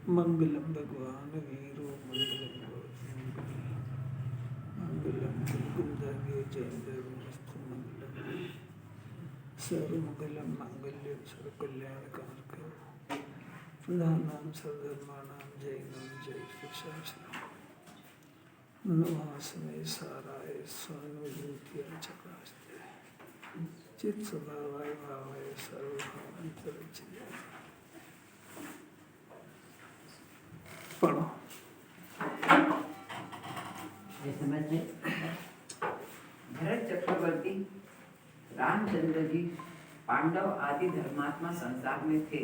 मंगलम भगवान वीरो मंगलम कुलकुलदागे जयंतस्तु मंगलम सर्वमंगलम मांगल्यम सर्वकल्याणकारकं प्रधानां सर्वधर्माणां जयं जय श्रीशास्त्रम् नमस्ते साराय स्वानुभूत्या चक्रास्ते चित स्वभावाय भावाय सर्वभावांतरचिया। पढ़ो। भरत चक्रवर्ती रामचंद्र जी पांडव आदि धर्मात्मा संसार में थे,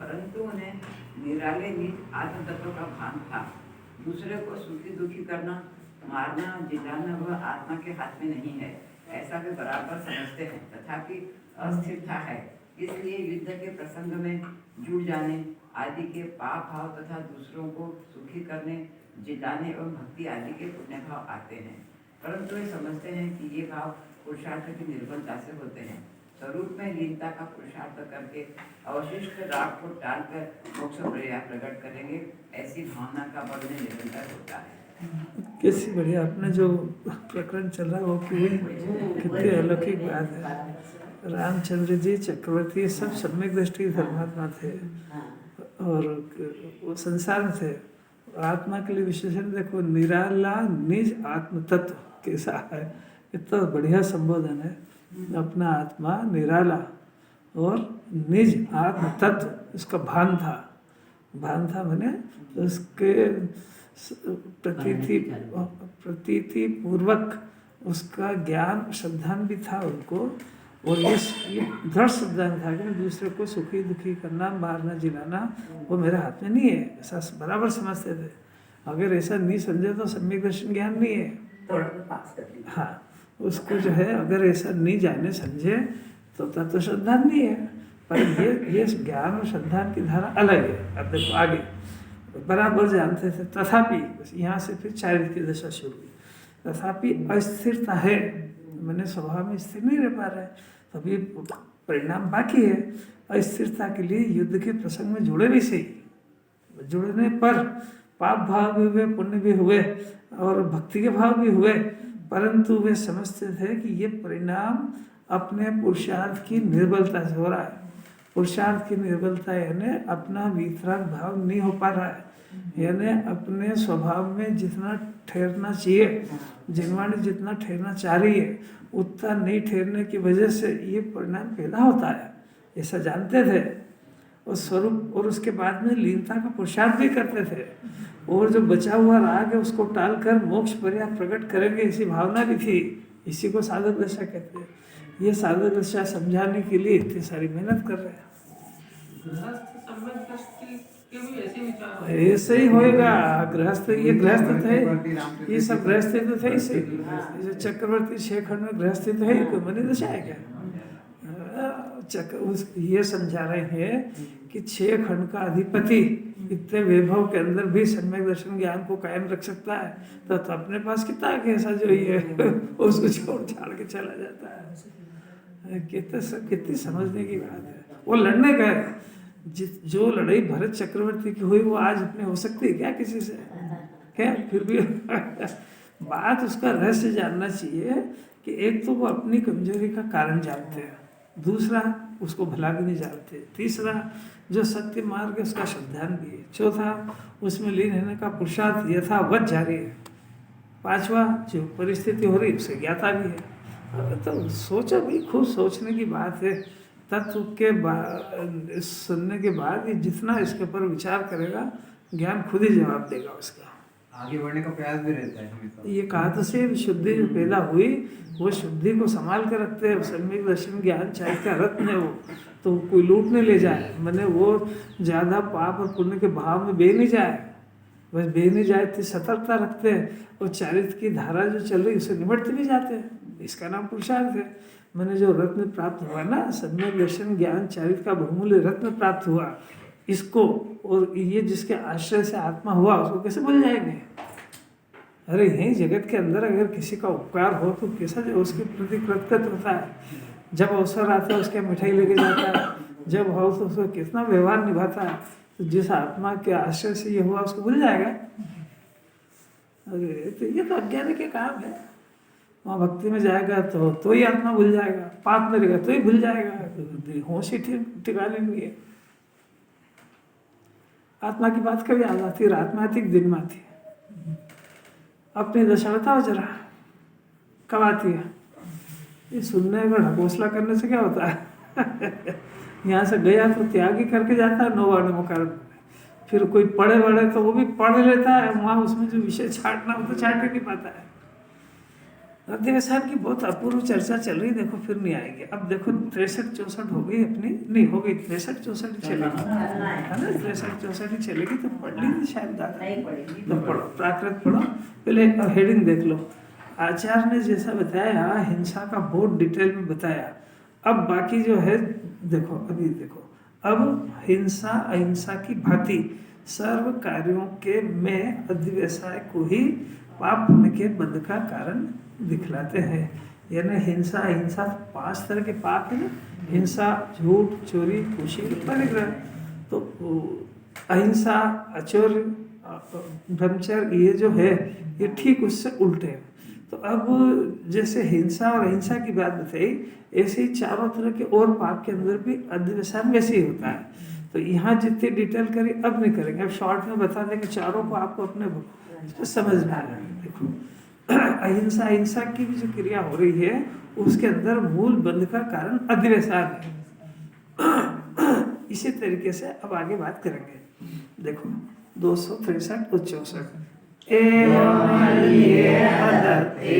परंतु उन्हें निराले निज आत्म तत्व का भान था। दूसरे को सुखी दुखी करना, मारना, जिलाना वह आत्मा के हाथ में नहीं है, ऐसा वे बराबर समझते हैं। तथापि अस्थिरता है, इसलिए युद्ध के प्रसंग में जुड़ जाने आदि के पाप भाव तथा दूसरों को सुखी करने, जिलाने एवं भक्ति आदि के पुण्य भाव आते हैं। परंतु वे समझते हैं कि ये भाव पुरुषार्थ की निर्बलता से होते हैं। स्वरूप में लीनता का पुरुषार्थ करके अवशिष्ट राग को टालकर मोक्ष प्रकट करेंगे, ऐसी भावना का बल में निरंतर होता है। कैसी बढ़िया अपने जो प्रकरण चल रहा है वो कितनी अलौकिक बात है। रामचंद्र जी चक्रवर्ती सब सम्यक दृष्टि धर्मात्मा थे और वो संसार में थे। आत्मा के लिए विशेषण देखो, निराला निज आत्म तत्व कैसा है, इतना बढ़िया संबोधन है। अपना आत्मा निराला और निज आत्म तत्व इसका भान था मैंने उसके प्रतीति पूर्वक उसका ज्ञान श्रद्धान भी था उनको। और ये दृढ़ श्रद्धान था कि मैं दूसरे को सुखी दुखी करना, मारना, जिलाना वो मेरे हाथ में नहीं है, ऐसा बराबर समझते थे। अगर ऐसा नहीं समझे तो सम्यक दर्शन ज्ञान नहीं है। हाँ, उसको जो है अगर ऐसा नहीं जाने समझे तो तत्व श्रद्धान नहीं है। पर ये ज्ञान और श्रद्धान की धारा अलग है। अब देखो आगे बराबर जानते थे। तथापि यहाँ से फिर चारित्र की दशा शुरू हुई। तथापि अस्थिरता है, मैंने स्वभाव में स्थिर नहीं रह पा रहा है, तभी परिणाम बाकी है। अस्थिरता के लिए युद्ध के प्रसंग में जुड़े भी सही, जुड़ने पर पाप भाव भी हुए, पुण्य भी हुए और भक्ति के भाव भी हुए, परंतु वे समझते थे कि ये परिणाम अपने पुरुषार्थ की निर्बलता से हो रहा है। पुरुषार्थ की निर्बलता यानी अपना वितराग भाव नहीं हो पा रहा है, यानी अपने स्वभाव में जितना ठहरना चाहिए, जिनवाणी जितना ठहरना चाह रही है उतना नहीं ठहरने की वजह से ये परिणाम पैदा होता है, ऐसा जानते थे। और स्वरूप और उसके बाद में लीनता का पुरुषार्थ भी करते थे। और जो बचा हुआ राग है उसको टालकर मोक्ष पर्याप्त प्रकट करेंगे, ऐसी भावना भी थी। इसी को साधक दशा कहते हैं। ये साधक दशा समझाने के लिए इतनी सारी मेहनत कर रहे हैं। ऐसे ही होएगा। गृहस्थ, ये गृहस्थ थे, ये सब गृहस्थ तो थे इसे। चक्रवर्ती 6 खंड में गृहस्थ तो है, कोई मनी दशा है क्या? ये समझा रहे हैं कि 6 खंड का अधिपति इतने वैभव के अंदर भी सम्यक दर्शन ज्ञान को कायम रख सकता है, तो अपने पास कितना कैसा जो ये उसको छोड़ छाड़ के चला जाता है। कितनी समझने की बात है। वो लड़ने गए, जो लड़ाई भरत चक्रवर्ती की हुई वो आज अपने हो सकती है क्या किसी से? क्या फिर भी बात उसका रहस्य जानना चाहिए कि एक तो वो अपनी कमजोरी का कारण जानते हैं, दूसरा उसको भला भी नहीं जानते, तीसरा जो सत्य मार्ग है उसका श्रद्धान भी है, चौथा उसमें लीन रहने का पुरुषार्थ यथावत जारी है, पांचवा जो परिस्थिति हो रही है उसे ज्ञाता भी है। तो सोचो भाई, खूब सोचने की बात है। तत्व के बाद सुनने के बाद ये जितना इसके ऊपर विचार करेगा ज्ञान खुद ही जवाब देगा उसका। आगे बढ़ने का प्रयास भी रहता है। ये कहा तो से शुद्धि जो पैदा हुई वो शुद्धि को संभाल कर रखते हैं। सम्यक दर्शन ज्ञान चाहे का रत्न है वो, तो कोई लूट नहीं ले जाए, मैंने वो ज़्यादा पाप और पुण्य के भाव में बह नहीं जाए, बस बह नहीं जाए तो सतर्कता रखते हैं। और चारित्र की धारा जो चल रही उसे निमटते भी जाते हैं, इसका नाम पुरुषार्थ है। मैंने जो रत्न प्राप्त हुआ ना, सम्यक दर्शन ज्ञान चारित्र का बहुमूल्य रत्न प्राप्त हुआ, इसको और ये जिसके आश्रय से आत्मा हुआ उसको कैसे भूल जाएंगे? अरे यही जगत के अंदर अगर किसी का उपकार हो तो कैसा जो उसके प्रति कृतज्ञ होता है। जब अवसर आता है उसके मिठाई लेके जाता है, जब हो तो उसका कितना व्यवहार निभाता है। तो जिस आत्मा के आश्रय से ये हुआ उसको भूल जाएगा। अरे तो ये तो अज्ञानी के काम है। वहाँ भक्ति में जाएगा तो ही आत्मा भूल जाएगा, पाप में रहेगा तो ही भूल जाएगा, होश ही ठिकाने नहीं है। आत्मा की बात कभी याद आती है, रात में आती दिन में आती है? अपनी दशा बताओ जरा, कब आती है? ये सुनने का ढकोसला करने से क्या होता है? यहाँ से गया तो त्याग ही करके जाता है, नो वर्ण मुकर्म। फिर कोई पढ़े बड़े तो वो भी पढ़ लेता है, वहाँ उसमें जो विषय छाटना वो तो छाट ही नहीं पाता है। अधिवेशन की बहुत अपूर्व चर्चा चल रही, देखो फिर नहीं आएगी। अब देखो 63-64 हो गई अपनी, नहीं हो गई 63-64 ही चलेगी, है ना? 63-64 ही चलेगी तो पढ़ ली शायद दादा। तो पढ़ो, प्राकृत पढ़ो, पहले हेडिंग देख लो। आचार्य ने जैसा बताया, हिंसा का बहुत डिटेल में बताया। अब बाकी जो है देखो, अभी देखो, अब हिंसा अहिंसा की भांति सर्व कार्यों के में अधिव्यवसाय को ही पाप पुण्य के बंध का कारण दिखलाते हैं। यानी हिंसा अहिंसा 5 तरह के पाप है ना, हिंसा, झूठ, चोरी, कुशील, परिग्रह। तो अहिंसा, अचौर्य, ब्रह्मचर्य, ये जो है ये ठीक उससे उल्टे हैं। तो अब जैसे हिंसा और अहिंसा की बात बताई, ऐसे ही चारों तरह के और पाप के अंदर भी अधिव्यवसाय वैसे ही होता है। तो यहाँ जितनी डिटेल करी अब नहीं करेंगे, अब शॉर्ट में बता देंगे चारों को, आपको अपने समझ में आ जाएगा। देखो अहिंसा, अहिंसा की भी जो क्रिया हो रही है उसके अंदर मूल बंध का कारण अधिव्यवसाय है। इसी तरीके से अब आगे बात करेंगे। देखो 263 और 64 एवं ये अदत्ते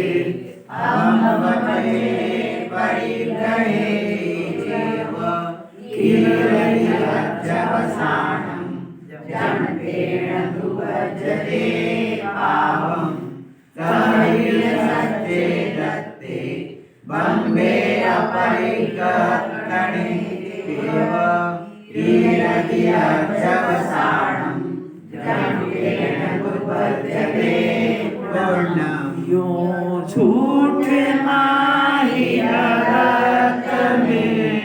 यो झूठ माही नरक में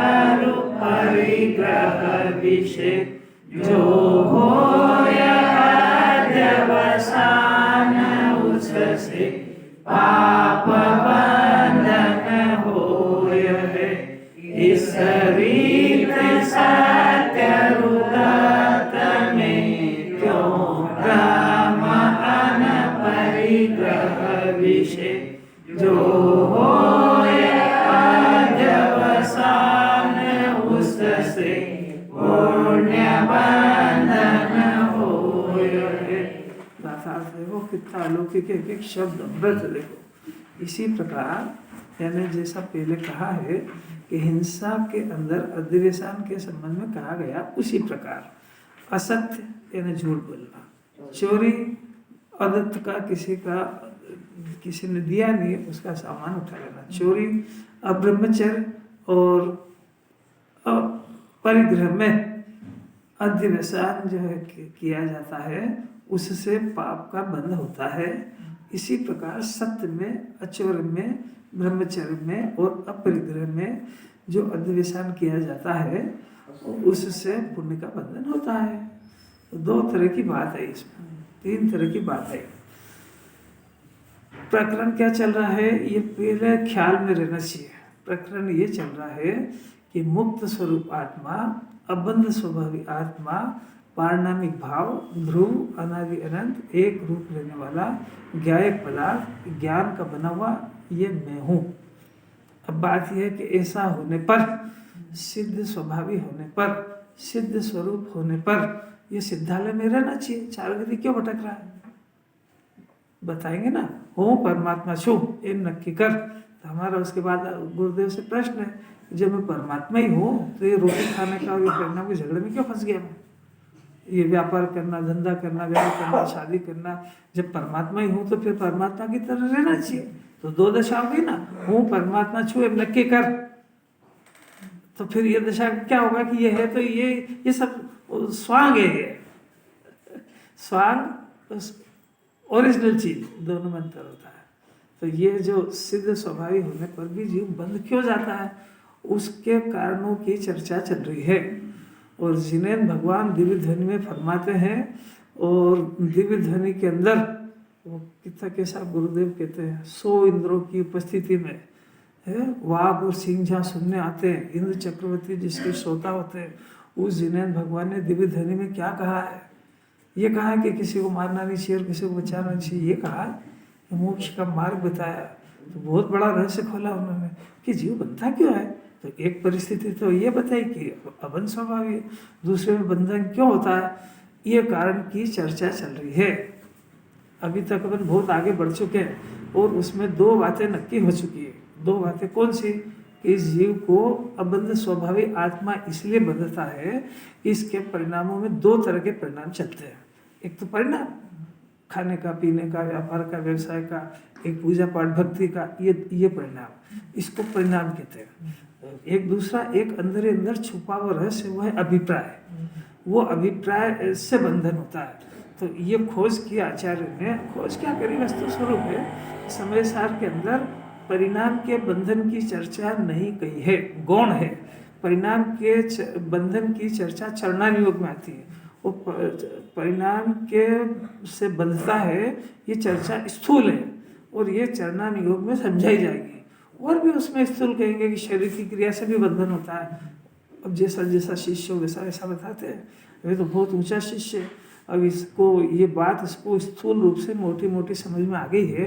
अरु परिग्रह विषय जो होया अध्यवसान उससे पाप बंधन होय है। इस रीत सत्य रुदत में क्यों राम अन परिग्रह विषय जो होय अध्यवसान उससे पुण्य बंधन होय है। देखो कितना अलौकिक एक एक शब्द व्रत देखो। इसी प्रकार यानी जैसा पहले कहा है कि हिंसा के अंदर अधिवेशन के संबंध में कहा गया, उसी प्रकार असत्य यानी झूठ बोलना, चोरी, अदत्त का किसी ने दिया नहीं उसका सामान उठा लेना, चोरी, अब्रह्मचर्य और परिग्रह में अधिवेशन जो है किया जाता है, उससे पाप का बंध होता है। इसी प्रकार सत्य में, अचौर्य में, ब्रह्मचर्य में और अपरिग्रह में जो अधिवेशन किया जाता है उससे पुण्य का बंधन होता है। तो 2 तरह की बात है इसमें, 3 तरह की बात है। प्रकरण क्या चल रहा है ये पहले ख्याल में रहना चाहिए। प्रकरण ये चल रहा है कि मुक्त स्वरूप आत्मा, अबंध स्वभावी आत्मा, पारणामिक भाव, ध्रुव, अनादि अनंत, एक रूप रहने वाला ज्ञाय पदार्थ, ज्ञान का बना हुआ ये मैं हूँ। अब बात यह है कि ऐसा होने पर, सिद्ध स्वभावी होने पर, सिद्ध स्वरूप होने पर ये सिद्धालय में रहना चाहिए। 4 गति क्यों भटक रहा है बताएंगे ना। हो परमात्मा छू ये नक्की कर। तो हमारा उसके बाद गुरुदेव से प्रश्न है, जब मैं परमात्मा ही हूँ तो ये रोटी खाने का और ये करना के झगड़े में क्यों फंस गया मैं? ये व्यापार करना, धंधा करना, व्याह करना, शादी करना, जब परमात्मा ही हूँ तो फिर परमात्मा की तरह रहना चाहिए। तो 2 दशा होगी ना, हूँ परमात्मा छू नक्की कर। तो फिर ये दशा क्या होगा कि ये है तो ये सब स्वांग है, ये स्वांग ओरिजिनल चीज, दोनों में अंतर होता है। तो ये जो सिद्ध स्वभावी होने पर भी जीव बंध क्यों जाता है, उसके कारणों की चर्चा चल रही है। और जिन्हें भगवान दिव्य ध्वनि में फरमाते हैं, और दिव्य ध्वनि के अंदर वो कितना कैसा गुरुदेव कहते हैं 100 इंद्रों की उपस्थिति में है, वाघ और सिंह जहाँ सुनने आते हैं, इंद्र चक्रवर्ती जिसके श्रोता होते हैं, उस जिनेन्द्र भगवान ने दिव्य ध्वनि में क्या कहा है? ये कहा है कि किसी को मारना नहीं चाहिए और किसी को बचाना नहीं चाहिए, ये कहा है, मोक्ष का मार्ग बताया। तो बहुत बड़ा रहस्य खोला उन्होंने कि जीव बनता क्यों है। तो एक परिस्थिति तो ये बताई कि अबंध स्वभाव है, दूसरे में बंधन क्यों होता है, ये कारण की चर्चा चल रही है। अभी तक अपन बहुत आगे बढ़ चुके हैं और उसमें 2 बातें नक्की हो चुकी है। 2 बातें कौन सी? इस जीव को अबंध स्वभावी आत्मा इसलिए बंधता है, इसके परिणामों में 2 तरह के परिणाम चलते हैं। एक तो परिणाम खाने का, पीने का, व्यापार का, व्यवसाय का, एक पूजा पाठ भक्ति का, ये परिणाम, इसको परिणाम कहते हैं। एक दूसरा, एक अंदर ही अंदर छुपा हुआ रहस्य, वो है अभिप्राय। वो अभिप्राय से बंधन होता है। तो ये खोज की आचार्य ने, खोज क्या करी, वस्तु स्वरूप है, समय सार के अंदर परिणाम के बंधन की चर्चा नहीं कही है, गौण है। परिणाम के बंधन की चर्चा चरणान योग में आती है। वो परिणाम के से बंधता है, ये चर्चा स्थूल है और ये चरणान योग में समझाई जाएगी। और भी उसमें स्थूल कहेंगे कि शरीर की क्रिया से भी बंधन होता है। अब जैसा जैसा शिष्य हो वैसा वैसा बताते हैं। अभी तो बहुत ऊंचा शिष्य है। अब इसको ये बात इसको स्थूल रूप से मोटी मोटी समझ में आ गई है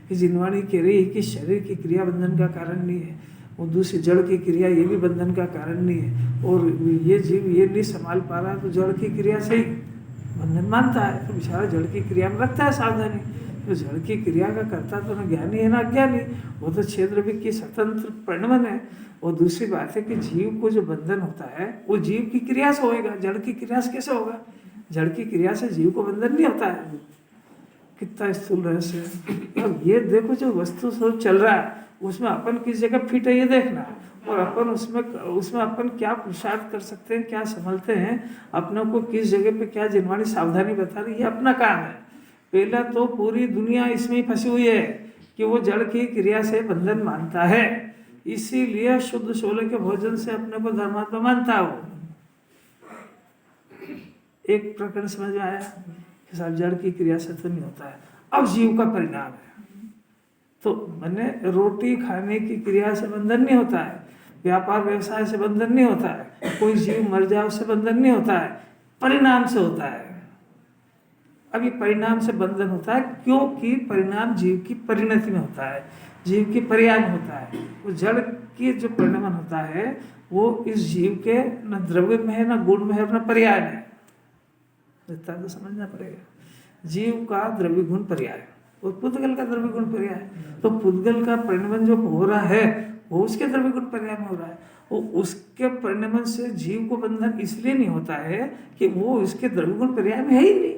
कि जिनवाणी कह रही है कि शरीर की क्रिया बंधन का कारण नहीं है, और दूसरी जड़ की क्रिया ये भी बंधन का कारण नहीं है, और ये जीव ये नहीं संभाल पा रहा तो जड़ की क्रिया से ही बंधन मानता है। तो बेचारा जड़ की क्रिया में रखता है सावधानी। तो जड़ की क्रिया का करता तो न ज्ञानी है ना अज्ञानी, वो तो क्षेत्र भी की स्वतंत्र परिणमन है। और दूसरी बात है कि जीव को जो बंधन होता है वो जीव की क्रिया से होएगा, जड़ की क्रिया से कैसे होगा? जड़ की क्रिया से जीव को बंधन नहीं होता है। कितना स्थूल रहस्य है। अब ये देखो जो वस्तु स्वरूप चल रहा है उसमें अपन किस जगह फिट है ये देखना, और अपन उसमें अपन क्या पुरुषार्थ कर सकते हैं, क्या संभलते हैं, अपनों को किस जगह पे क्या जिनवाणी सावधानी बता रही है, ये अपना काम है। पहला तो पूरी दुनिया इसमें ही फंसी हुई है कि वो जड़ की क्रिया से बंधन मानता है, इसीलिए शुद्ध शोले के भोजन से अपने को धर्मात्मा मानता हो। एक प्रकरण समझ में आया कि साहब जड़ की क्रिया से तो नहीं होता है। अब जीव का परिणाम है, तो मैंने रोटी खाने की क्रिया से बंधन नहीं होता है, व्यापार व्यवसाय से बंधन नहीं होता है, कोई जीव मर जाए उससे बंधन नहीं होता है, परिणाम से होता है। अभी परिणाम से बंधन होता है क्योंकि परिणाम जीव की परिणति में होता है, जीव की पर्याय में होता है। वो जड़ की जो परिणमन होता है वो इस जीव के न द्रव्य में है, न गुण में है, न पर्याय में है। तो समझना पड़ेगा। जीव का द्रव्य गुण पर्याय और पुद्गल का द्रव्य गुण पर्याय। तो पुद्गल का परिणमन जो हो रहा है वो उसके द्रव्य गुण पर्याय में हो रहा है। वो उसके परिणमन से जीव को बंधन इसलिए नहीं होता है कि वो इसके द्रव्य गुण पर्याय में है ही नहीं,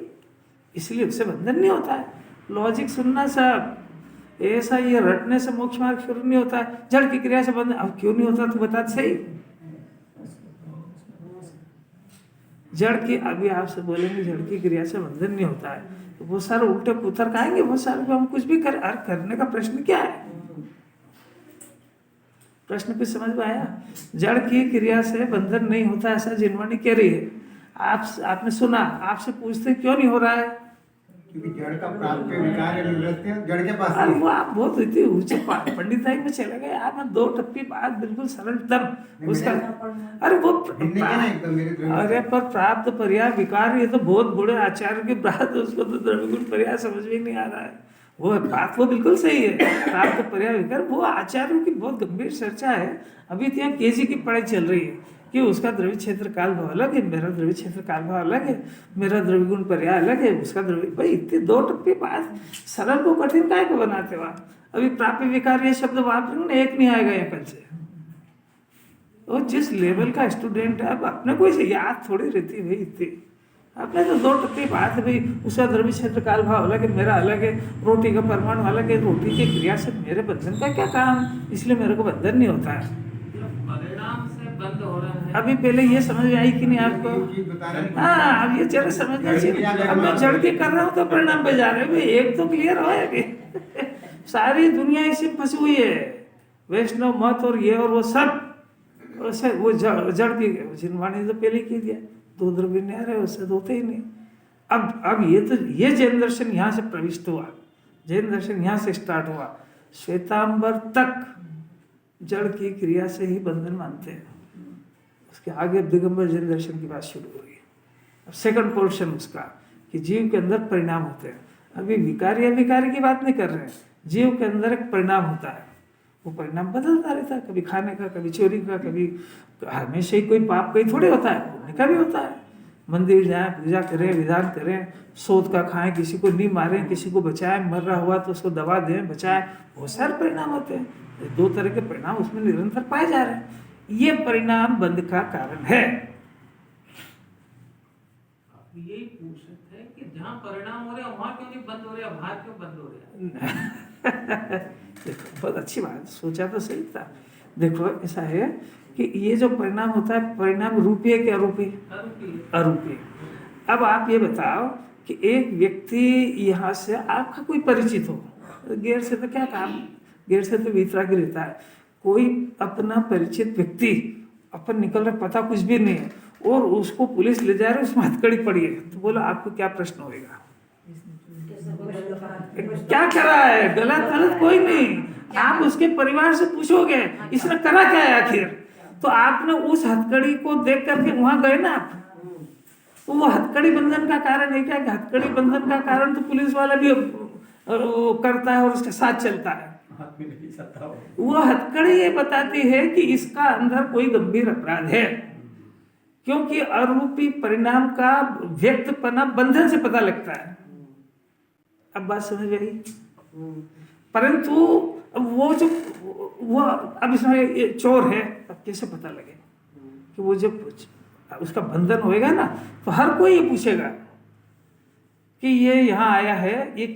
इसलिए उससे बंधन नहीं होता है। लॉजिक सुनना सब, ऐसा ये रटने से मोक्ष मार्ग शुरू नहीं होता है। जड़ की क्रिया से बंधन अब क्यों नहीं होता तो बता सही। जड़ की, अभी आपसे बोलेंगे जड़ की क्रिया से बंधन नहीं होता है तो बहुत सारे उल्टे पुत्र खाएंगे, बहुत सारे हम कुछ भी करने का प्रश्न क्या है? प्रश्न कुछ समझ में आया? जड़ की क्रिया से बंधन नहीं होता ऐसा जिनवाणी कह रही है। आपने सुना, आपसे पूछते क्यों नहीं हो रहा है? क्योंकि जड़ का प्राप्त विकार है, निवृत्ति है, जड़ के पास अरे वो आप बहुत इतनी ऊंचे पंडिताई में चले गए आप। 2 टप्पी बात बिल्कुल सरलतम उसका। अरे वो अरे पर प्राप्त पर्याय विकार ये तो बहुत बड़े आचार्य की बात, उसको तो द्रव्य गुण पर्याय समझ में नहीं आ रहा है। वो बात वो बिल्कुल सही है, प्राप्त पर्याय विकार वो आचार्यों की बहुत गंभीर चर्चा है। अभी तो यहाँ केजी की पढ़ाई चल रही है कि उसका द्रव्य क्षेत्र काल भाव अलग है, मेरा द्रव्य क्षेत्र काल भाव अलग है, मेरा द्रव्य गुण पर्याय अलग है, उसका द्रव्य। भाई इतनी 2 टप्पी बात सरल को कठिन काय को बनाते हो आप? अभी प्राप्य विकार ये शब्द वापरेंगे एक नहीं आएगा यहाँ कल से। वो जिस लेवल का स्टूडेंट है, अब अपने को इसे याद थोड़ी रहती भाई इतनी। अपने तो 2 टप्पी बात है भाई, उसका द्रव्य क्षेत्र काल भाव अलग है, मेरा अलग है, रोटी का परमाणु अलग है, रोटी की क्रिया से मेरे बंधन का क्या काम, इसलिए मेरे को बंधन नहीं होता है। बंद हो रहा है। अभी पहले ये समझ में आई कि नहीं आपको? हाँ, अब ये जरा समझना चाहिए। अब मैं जड़ के कर रहा हूँ तो परिणाम पे जा रहे हैं भाई, एक तो क्लियर हो कि सारी दुनिया इसी फंसी हुई है, वैष्णव मत और ये और वो सब। वैसे वो जड़ भी गए, जिनवाणी तो पहले ही दिया, 2 द्रव्य नहीं आ रहे, उससे तो होते ही नहीं। अब ये जैन दर्शन यहाँ से प्रविष्ट हुआ, जैन दर्शन यहाँ से स्टार्ट हुआ। श्वेतांबर तक जड़ की क्रिया से ही बंधन मानते हैं, उसके आगे दिगंबर जैन दर्शन की बात शुरू हो रही है। अब सेकंड पोर्शन उसका कि जीव के अंदर परिणाम होते हैं। अभी विकारी की बात नहीं कर रहे हैं, जीव के अंदर एक परिणाम होता है, वो परिणाम बदलता रहता है, कभी खाने का, कभी चोरी का, कभी हमेशा ही कोई पाप कहीं थोड़े होता है, पुण्य का भी होता है। मंदिर जाएं, पूजा करें, विधान करें, सोच का खाएं, किसी को नहीं मारें, किसी को बचाएं, मर रहा हुआ तो उसको दवा दें, बचाएं, बहुत सारे परिणाम होते हैं। 2 तरह के परिणाम उसमें निरंतर पाए जा रहे हैं। ये परिणाम बंध का कारण है। यही पूछ सकते हैं कि जहाँ परिणाम हो रहे हैं वहाँ क्यों नहीं बंद हो रहे, बाहर क्यों बंद हो रहे? देखो बहुत अच्छी बात, सोचा तो सही था। देखो ऐसा है कि ये जो परिणाम होता है, परिणाम रूपी है कि अरूपी? अरूपी। अब आप ये बताओ कि एक व्यक्ति यहाँ से आपका कोई परिचित हो, गैर से तो क्या काम, गैर से तो वितरागी रहता है। कोई अपना परिचित व्यक्ति अपन निकल रहा, पता कुछ भी नहीं है, और उसको पुलिस ले जा रही है, उसमें हथकड़ी पड़ी है, तो बोलो आपको क्या प्रश्न होगा? क्या करा है? गलत कोई नहीं। आप उसके परिवार से पूछोगे इसने करा क्या है आखिर, तो आपने उस हथकड़ी को देख करके वहां गए ना आप, तो वो हथकड़ी बंधन का कारण है क्या? हथकड़ी बंधन का कारण तो पुलिस वाला भी करता है और उसके साथ चलता है। वो हथकड़ी ये बताती है कि इसका अंदर कोई गंभीर अपराध है, क्योंकि अरूपी परिणाम का व्यक्तपना बंधन से पता लगता है। अब बात समझ आई? परंतु वो अब इसमें ये चोर है, अब कैसे पता लगे कि वो जब उसका बंधन होएगा ना, तो हर कोई ये पूछेगा कि ये यहाँ आया है, ये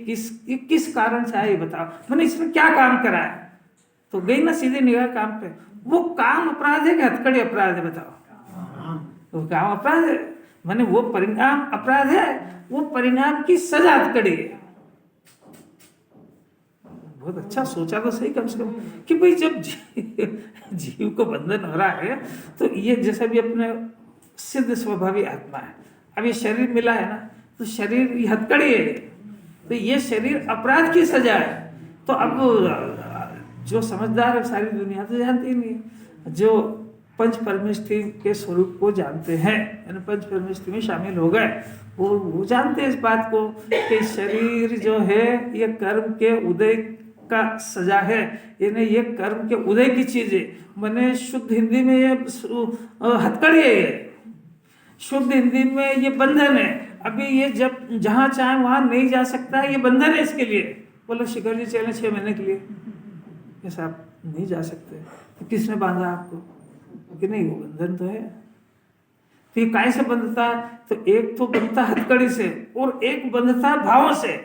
किस कारण से आया, ये बताओ, मैंने इसमें क्या काम करा है? तो गई ना सीधे निगाह काम पे। वो काम अपराध है कि हथकड़ी अपराध है? बताओ। वो काम अपराध है, मैंने वो परिणाम अपराध है, वो परिणाम की सजा हथकड़ी है। बहुत अच्छा सोचा तो सही कम से कम कि भाई जब जीव को बंधन हो रहा है, तो ये जैसा भी अपने सिद्ध स्वभावी आत्मा है, अब ये शरीर मिला है ना, तो शरीर ये हथकड़ी है, तो ये शरीर अपराध की सजा है। तो अब जो समझदार है, सारी दुनिया तो जानती ही नहीं, जो पंच परमेष्ठी के स्वरूप को जानते हैं, यानी पंच परमेष्ठी में शामिल हो गए, वो जानते हैं इस बात को कि शरीर जो है ये कर्म के उदय का सजा है, यानी ये कर्म के उदय की चीज है। मैंने शुद्ध हिंदी में ये हथकड़ी है, ये शुद्ध हिंदी में ये बंधन है। अभी ये जब जहाँ चाहे वहाँ नहीं जा सकता है, ये बंधन है इसके लिए। बोलो शिखर जी चले 6 महीने के लिए, ये साहब नहीं जा सकते, तो किसने बांधा आपको कि नहीं? वो बंधन तो है। तो ये काय से बंधता है? तो एक तो बंधता हथकड़ी से और एक बंधता भावों से।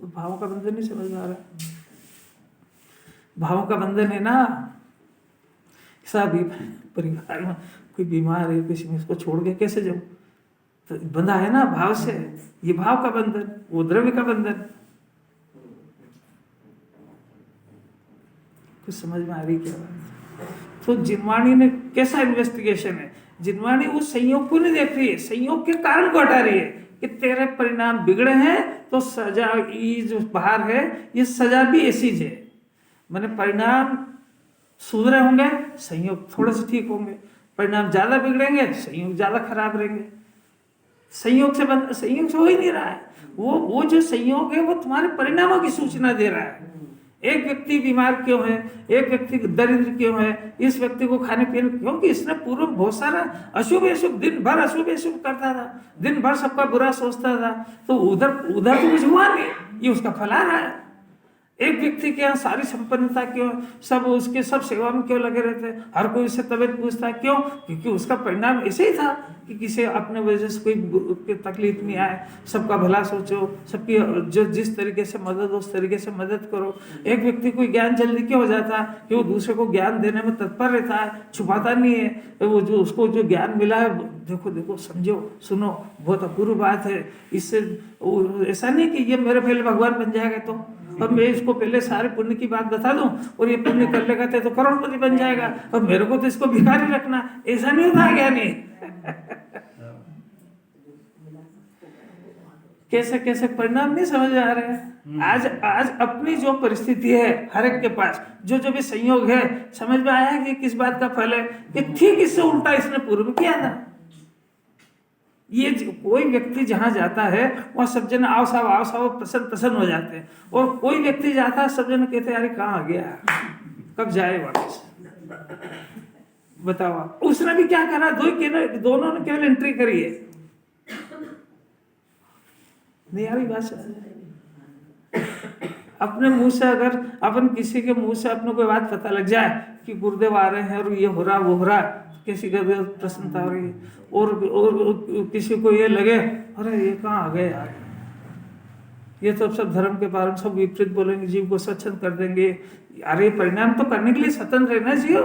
भावों का बंधन नहीं समझ में आ रहा? भावों का बंधन है ना, सब परिवार में कोई बीमार है, किसी में इसको छोड़ के कैसे जाऊं, तो बंधा है ना भाव से। ये भाव का बंधन, वो द्रव्य का बंधन। कुछ समझ में आ रही क्या बात? तो जिनवाणी ने कैसा इन्वेस्टिगेशन है? जिनवाणी उस संयोग को नहीं देख रही है, संयोग के कारण को हटा रही है कि तेरे परिणाम बिगड़े हैं, तो सजा ये जो बाहर है, ये सजा भी ऐसी है। मैंने परिणाम सुधरे होंगे, संयोग थोड़े से ठीक होंगे, परिणाम ज्यादा बिगड़ेंगे, संयोग ज्यादा खराब रहेंगे। संयोग से हो ही नहीं रहा है। वो जो संयोग है वो तुम्हारे परिणामों की सूचना दे रहा है। एक व्यक्ति बीमार क्यों है, एक व्यक्ति दरिद्र क्यों है, इस व्यक्ति को खाने पीने, क्योंकि इसने पूर्व बहुत सारा अशुभ अशुभ, दिन भर अशुभ अशुभ करता था, दिन भर सबका बुरा सोचता था, तो उधर तो कुछ हुआ नहीं, ये उसका फल आ रहा है। एक व्यक्ति के यहाँ सारी संपन्नता क्यों, सब उसके सब सेवा में क्यों लगे रहते, हर कोई उससे तबीयत पूछता है, क्यों? क्योंकि उसका परिणाम ऐसे ही था कि किसी अपने वजह से कोई तकलीफ नहीं आए, सबका भला सोचो, सबकी जो जिस तरीके से मदद हो उस तरीके से मदद करो। एक व्यक्ति को ज्ञान जल्दी क्यों हो जाता है कि वो दूसरे को ज्ञान देने में तत्पर रहता है, छुपाता नहीं है। वो जो उसको जो ज्ञान मिला है, देखो समझो, सुनो, बहुत अपूर्व बात है। इससे ऐसा नहीं कि ये मेरे पहले भगवान बन जाएगा, तो अब मैं इसको पहले सारे पुण्य की बात बता दूं और ये पुण्य कर लेगा तो करोड़पति बन जाएगा, अब मेरे को तो इसको भिखारी रखना, ऐसा नहीं होता क्या? नहीं कैसे कैसे परिणाम नहीं समझ आ रहे हैं। आज अपनी जो परिस्थिति है हर एक के पास, जो जो भी संयोग है, समझ में आया कि किस बात का फल है कि ठीक इससे उल्टा इसने पूर्व किया था। ये कोई व्यक्ति जहां जाता है वहां सब जन आओ साहब प्रसन्न प्रसन्न हो जाते हैं, और कोई व्यक्ति जाता है सब जन कहते हैं अरे कहाँ आ गया, कब जाए वापस। बताओ आप, उसने भी क्या करा, दोनों ने केवल एंट्री करी है। नहीं आ रही बात समझ? अपने मुंह से अगर अपन किसी के मुंह से अपने कोई बात पता लग जाए कि गुरुदेव आ रहे हैं और ये हो रहा वो हो रहा, किसी का भी प्रसन्नता हो रही है, और किसी को ये लगे अरे ये कहाँ आ गए यार, ये तो सब धर्म के बारे में सब विपरीत बोलेंगे, जीव को स्वच्छंद कर देंगे। अरे परिणाम तो करने के लिए स्वतंत्र रहना जीव।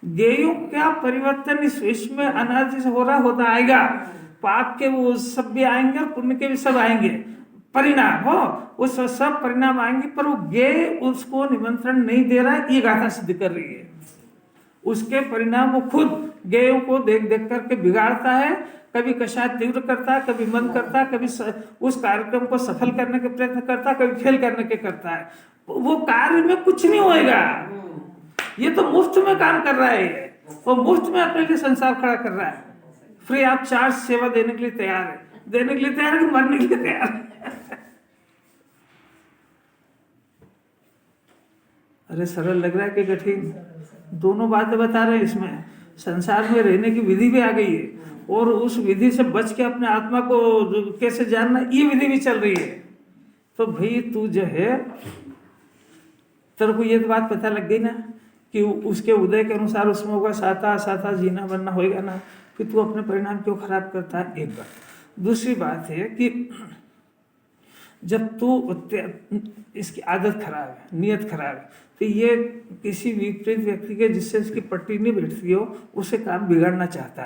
गेयों क्या परिवर्तन इस विश्व में अनादि से हो रहा होता आएगा। पाप के वो सब भी आएंगे और पुण्य के भी सब आएंगे, परिणाम हो वो सब परिणाम आएंगे, पर वो गे उसको निमंत्रण नहीं दे रहा है, ये गाथा सिद्ध कर रही है। उसके परिणाम वो खुद गेयों को देख देख करके बिगाड़ता है, कभी कषाय तीव्र करता है, कभी मंद करता है, कभी उस कार्यक्रम को सफल करने के प्रयत्न करता है, कभी फेल करने के करता है। वो कार्य में कुछ नहीं होएगा, ये तो मुफ्त में काम कर रहा है, वो मुफ्त में अपने लिए संसार खड़ा कर रहा है, फ्री ऑफ चार्ज सेवा देने के लिए तैयार है, देने के लिए तैयार है कि मरने के लिए तैयार है। अरे सरल लग रहा है कि कठिन? दोनों बातें बता रहे हैं इसमें। संसार में रहने की विधि भी आ गई है, और उस विधि से बच के अपने आत्मा को कैसे जानना, ये विधि भी चल रही है। तो भाई तू जो है, तेरे को ये तो बात पता लग गई ना कि उसके उदय के अनुसार उसमें होगा, साथा साथा जीना बनना होएगा ना, फिर तू अपने परिणाम क्यों खराब करता है? एक बात। दूसरी बात है कि जब तू इसकी आदत खराब है, नियत खराब है, तो ये किसी विपरीत व्यक्ति के जिससे इसकी पट्टी नहीं बैठती हो, उसे काम बिगाड़ना चाहता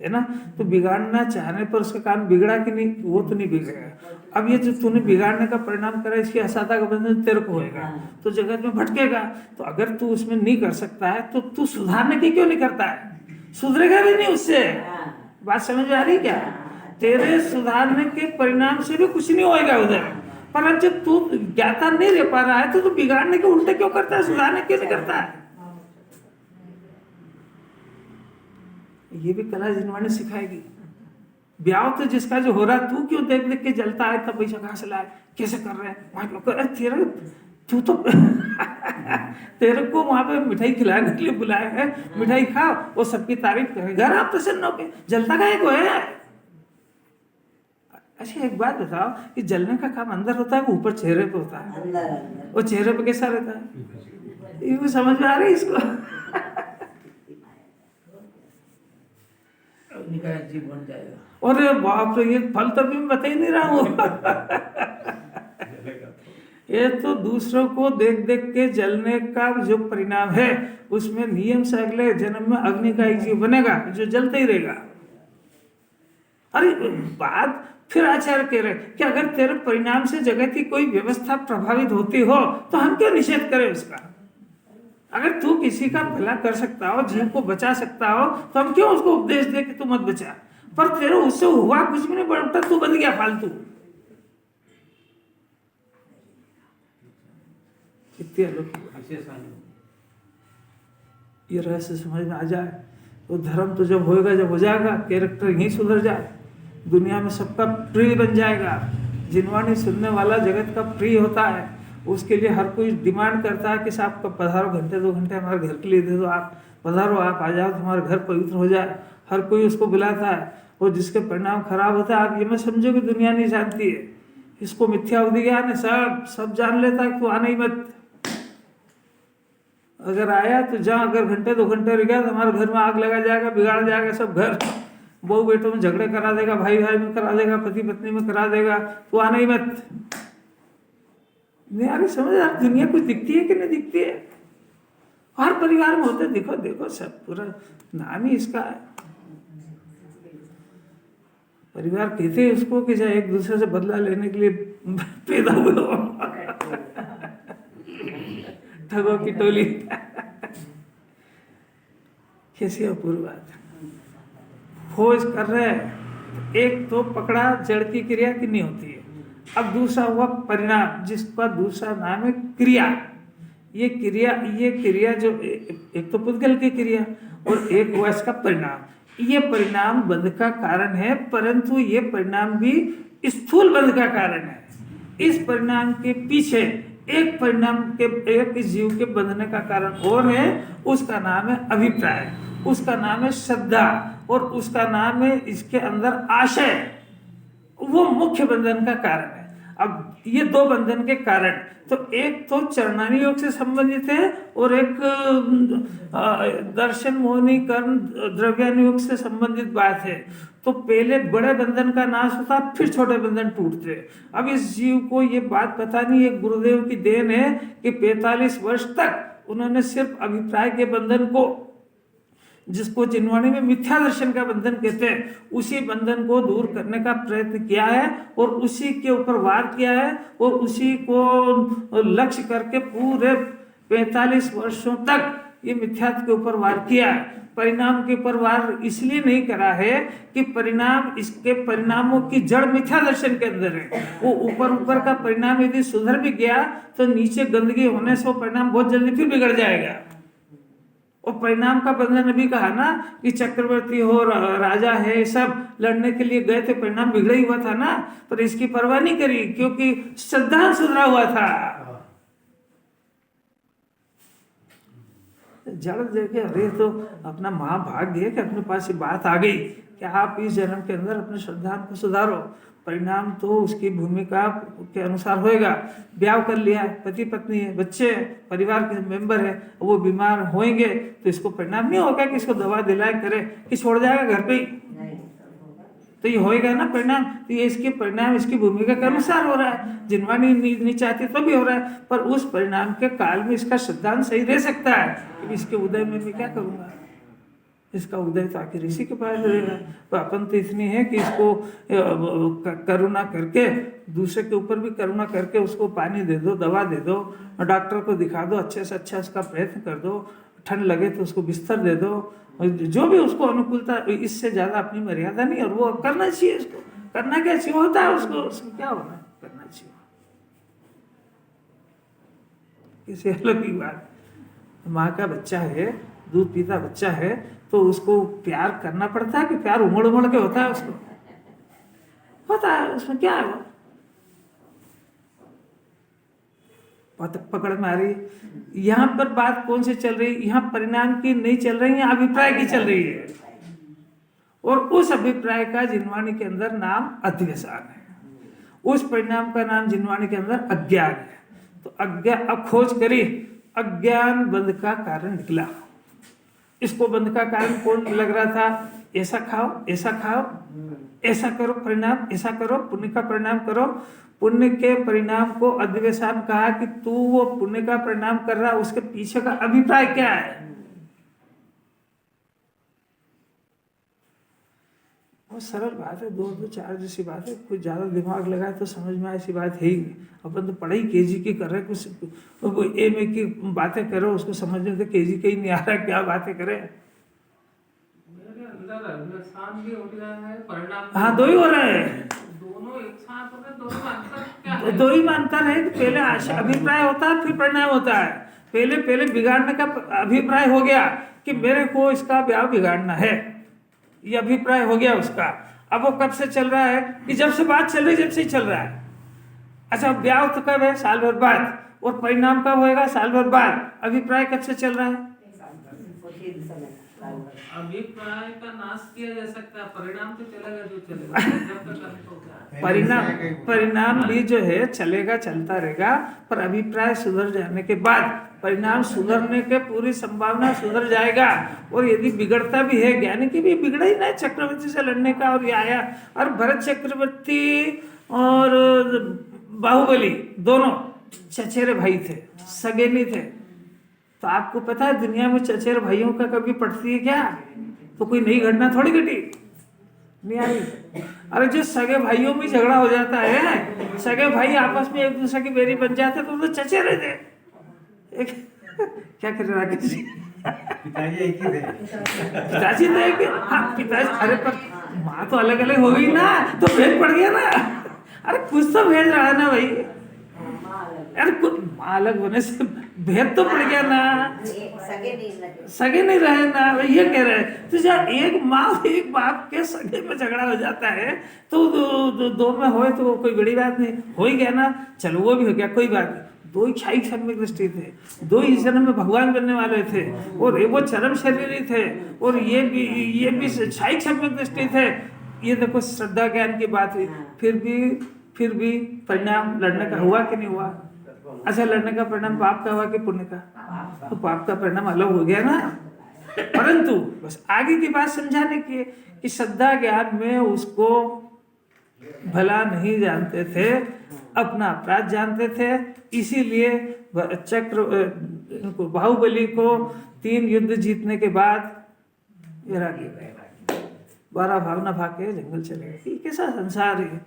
है ना? तो बिगाड़ना चाहने पर उसका काम बिगड़ा कि नहीं? वो तो नहीं बिगड़ेगा। अब ये जो तूने बिगाड़ने का परिणाम करा, इसकी असाधा का बंधन तेरे को होएगा, तो जगत में भटकेगा। तो अगर तू उसमें नहीं कर सकता है तो तू सुधारने की क्यों नहीं करता है? सुधरेगा भी नहीं उससे। बात समझ आ रही क्या? तेरे सुधारने के परिणाम से भी कुछ नहीं होएगा उधर, पर जब तू ज्ञाता नहीं रह पा रहा है तो तू बिगाड़ने के उल्टे क्यों करता है, सुधारने क्यों नहीं करता है? ये भी कला जिनवाने सिखाएगी। ब्याह तो जिसका जो हो रहा है, तू क्यों देख देख के जलता है, तब पैसा कहाँ से लाए, कैसे कर रहे हैं वहां लोग, तेरा तू तो तेरे को वहां पे मिठाई खिलाने के लिए बुलाया है, मिठाई खाओ, वो सबकी तारीफ करे, घर आप प्रसन्न हो के जलता काहे को है? अच्छा एक बात बताओ कि जलने का काम अंदर होता है कि ऊपर चेहरे पे होता है? वो चेहरे पे कैसा रहता है? ये समझ में आ रही है इसको? जीव बन जाएगा। अरे बाप रे, ये फल तो भी मैं बता ही नहीं रहा हूँ। ये तो दूसरों को देख देख के जलने का जो परिणाम है, उसमें नियम से अगले जन्म में अग्नि का एक जीव बनेगा जो जलता ही रहेगा। अरे बात फिर आचार्य कह रहे कि अगर तेरे परिणाम से जगत की कोई व्यवस्था प्रभावित होती हो तो हम क्यों निषेध करें उसका? अगर तू किसी का भला कर सकता हो, जीव को बचा सकता हो, तो हम क्यों उसको उपदेश दे कि तू मत बचा? पर तेरे उससे हुआ कुछ भी नहीं, बढ़ता तू बन गया फालतू। कितनी ये रहस्य समझ में आ जाए तो धर्म तो जब होएगा, जब हो जाएगा, कैरेक्टर यहीं सुधर जाए, दुनिया में सबका प्रिय बन जाएगा। जिनवाणी सुनने वाला जगत का प्रिय होता है, उसके लिए हर कोई डिमांड करता है कि साहब का पधारो, घंटे 2 घंटे हमारे घर के लिए दे दो, आप पधारो, आप आ जाओ, तुम्हारा घर पवित्र हो जाए। हर कोई उसको बुलाता है, और जिसके परिणाम खराब होता है, आप ये मत समझो कि दुनिया नहीं जानती है, इसको मिथ्या बुद्धि ज्ञान है, सब जान लेता है कि तू आना ही मत। अगर आया तो जा, अगर घंटे 2 घंटे रह गया तो हमारे घर में आग लगा जाएगा, बिगाड़ जाएगा सब घर, बहू बेटों में झगड़े करा देगा, भाई भाई में करा देगा, पति पत्नी में करा देगा, तो आना ही मत। नहीं यार समझ यार, दुनिया कुछ दिखती है कि नहीं दिखती है? हर परिवार में होते, देखो देखो सब पूरा नाम ही इसका है परिवार। कहते हैं उसको कि चाहे एक दूसरे से बदला लेने के लिए पैदा हुए हो। ठगों की टोली। कैसी अपूर्व बात है। खोज कर रहे हैं, एक तो पकड़ा जड़ की क्रिया कितनी होती है, अब दूसरा हुआ परिणाम, जिसका दूसरा नाम है क्रिया। ये क्रिया जो एक तो पुद्गल की क्रिया और एक हुआ इसका परिणाम। ये परिणाम बंध का कारण है, परंतु ये परिणाम भी स्थूल बंध का कारण है। इस परिणाम के पीछे एक परिणाम के एक जीव के बंधने का कारण और है, उसका नाम है अभिप्राय, उसका नाम है श्रद्धा और उसका नाम है इसके अंदर आशय। वो मुख्य बंधन का कारण है। अब ये दो बंधन के कारण, तो एक तो चरणानी योग से संबंधित है और एक दर्शन मोहिनी कर्म द्रव्यानि योग से संबंधित बात है। तो पहले बड़े बंधन का नाश होता, फिर छोटे बंधन टूटते। अब इस जीव को ये बात पता नहीं है, गुरुदेव की देन है कि 45 वर्ष तक उन्होंने सिर्फ अभिप्राय के बंधन को, जिसको जिनवाणी में मिथ्या दर्शन का बंधन कहते हैं, उसी बंधन को दूर करने का प्रयत्न किया है और उसी के ऊपर वार किया है और उसी को लक्ष्य करके पूरे 45 वर्षों तक ये मिथ्यात्व के ऊपर वार किया है। परिणाम के ऊपर वार इसलिए नहीं करा है कि परिणाम, इसके परिणामों की जड़ मिथ्या दर्शन के अंदर है। वो ऊपर का परिणाम यदि सुधर भी गया तो नीचे गंदगी होने से वो परिणाम बहुत जल्दी फिर बिगड़ जाएगा। और परिणाम का बंधन अभी कहा ना कि चक्रवर्ती हो, राजा है, सब लड़ने के लिए गए थे, परिणाम बिगड़ा ही हुआ था ना, पर इसकी परवाह नहीं करी क्योंकि श्रद्धा सुधरा हुआ था। जड़ देखे, अरे तो अपना महाभाग्य है कि अपने पास ये बात आ गई कि आप इस जन्म के अंदर अपने श्रद्धा को सुधारो। परिणाम तो उसकी भूमिका के अनुसार होएगा। ब्याह कर लिया, पति पत्नी है, बच्चे हैं, परिवार के मेंबर है, वो बीमार होंगे तो इसको परिणाम नहीं होगा कि इसको दवा दिलाए करे कि छोड़ जाएगा घर पे ही, तो ये होएगा ना परिणाम। तो ये इसके परिणाम इसकी भूमिका के अनुसार हो रहा है। जिनवानी नहीं चाहती तो भी हो रहा है, पर उस परिणाम के काल में इसका श्रद्धांत सही रह सकता है कि इसके उदय में मैं क्या करूँगा, इसका उदय तो आखिर इसी के पास रहेगा। तो अपन तो इतनी है कि इसको करुणा करके, दूसरे के ऊपर भी करुणा करके उसको पानी दे दो, दवा दे दो, डॉक्टर को दिखा दो, अच्छे से अच्छा उसका प्रयत्न कर दो, ठंड लगे तो उसको बिस्तर दे दो, जो भी उसको अनुकूलता, इससे ज़्यादा अपनी मर्यादा नहीं। और वो करना चाहिए, इसको करना क्या चाहिए होता है, उसको क्या होना करना चाहिए। किसी अलग की बात, माँ का बच्चा है, दूध पीता बच्चा है, तो उसको प्यार करना पड़ता है कि प्यार उमड़ उमड़ के होता है, उसको होता है, उसमें क्या है। पकड़ में आ रही है। यहाँ पर बात कौन सी चल रही है, यहाँ परिणाम की नहीं चल रही है, अभिप्राय की चल रही है। और उस अभिप्राय का जिनवाणी के अंदर नाम अध्यवसान है, उस परिणाम का नाम जिनवाणी के अंदर अज्ञान है। तो अज्ञान, अब खोज करी, अज्ञान बंध का कारण निकला। इसको बंध का कारण कौन लग रहा था, ऐसा खाओ, ऐसा खाओ, ऐसा करो, परिणाम ऐसा करो, पुण्य का परिणाम करो। पुण्य के परिणाम को अध्यवसान कहा कि तू वो पुण्य का परिणाम कर रहा, उसके पीछे का अभिप्राय क्या है। बहुत सरल बात है, 2 4 जैसी बात है, कुछ ज्यादा दिमाग लगाए तो समझ में ऐसी बात है ही नहीं। अपन तो पढ़ाई केजी की कर रहे, कुछ एमए की बातें करो, उसको समझने तो केजी का ही नहीं आ रहा, क्या बातें करें। मेरे अंदर अध्यवसान भी हो गया है, परिणाम हाँ, दो ही हो रहे हैं, दोनों एक साथ हो गए। दोनों में अंतर क्या है? दो ही अंतर है कि पहले अभिप्राय होता है, फिर परिणाम होता है। पहले बिगाड़ने का अभिप्राय हो गया कि मेरे को इसका ब्याह बिगाड़ना है, ये अभिप्राय हो गया उसका। अब वो कब से चल रहा है कि जब से बात चल रही, जब से ही चल रहा है। अच्छा, ब्याह तो कब है, साल भर बाद, और परिणाम कब होएगा, साल भर बाद। अभिप्राय कब से चल रहा है, अभिप्राय का नाश किया जा सकता है, परिणाम तो चलेगा जो चलेगा, जब तक अंत होगा। परिणाम भी जो है चलेगा, चलता रहेगा, पर अभिप्राय सुधर जाने के बाद परिणाम सुधरने के पूरी संभावना सुधर जाएगा। और यदि बिगड़ता भी है, ज्ञानी की भी बिगड़ा ही ना चक्रवर्ती से लड़ने का, और ये आया। और भरत चक्रवर्ती और बाहुबली दोनों चचेरे भाई थे, सगे नहीं थे। तो आपको पता है दुनिया में चचेरे भाइयों का कभी पड़ती है क्या, तो कोई नई घटना थोड़ी घटी। नहीं आ रही। अरे जो सगे भाइयों में झगड़ा हो जाता है, सगे भाई आपस में एक दूसरे की बेरी बन जाते तो चचे रहते एक क्या कर रहा राकेश जी? पिताजी एक ही थे। पिताजी तो एक, हाँ पिताजी, अरे पर माँ तो अलग अलग हो गई ना, तो भेद पड़ गया ना। अरे कुछ तो भेद रहा है ना भाई, अरे माँ अलग होने से भेद तो पड़ गया ना, सगे नहीं रहे ना। ये कह रहे हैं तो जब एक माँ एक बाप के सगे में झगड़ा हो जाता है तो दो में होए तो कोई बड़ी बात नहीं, हो ही गया ना, चलो वो भी हो गया, कोई बात नहीं। दो ही क्षायिक सम्यक दृष्टि थे, दो ही जन्म में भगवान बनने वाले थे, और वो चरम शरीरी थे, और ये भी क्षायिक सम्यक दृष्टि थे। ये देखो श्रद्धा ज्ञान की बात हुई, फिर भी परिणाम लड़ने का हुआ कि नहीं हुआ? अच्छा, लड़ने का परिणाम पाप का हुआ कि पुण्य का? तो पाप का परिणाम अलग हो गया ना। परंतु बस आगे की बात समझाने की कि श्रद्धा ज्ञान में उसको भला नहीं जानते थे, अपना अपराध जानते थे, इसीलिए बाहुबली को 3 युद्ध जीतने के बाद वैराग्य गए, 12 भावना भाग के जंगल चले गए। ये कैसा संसार है,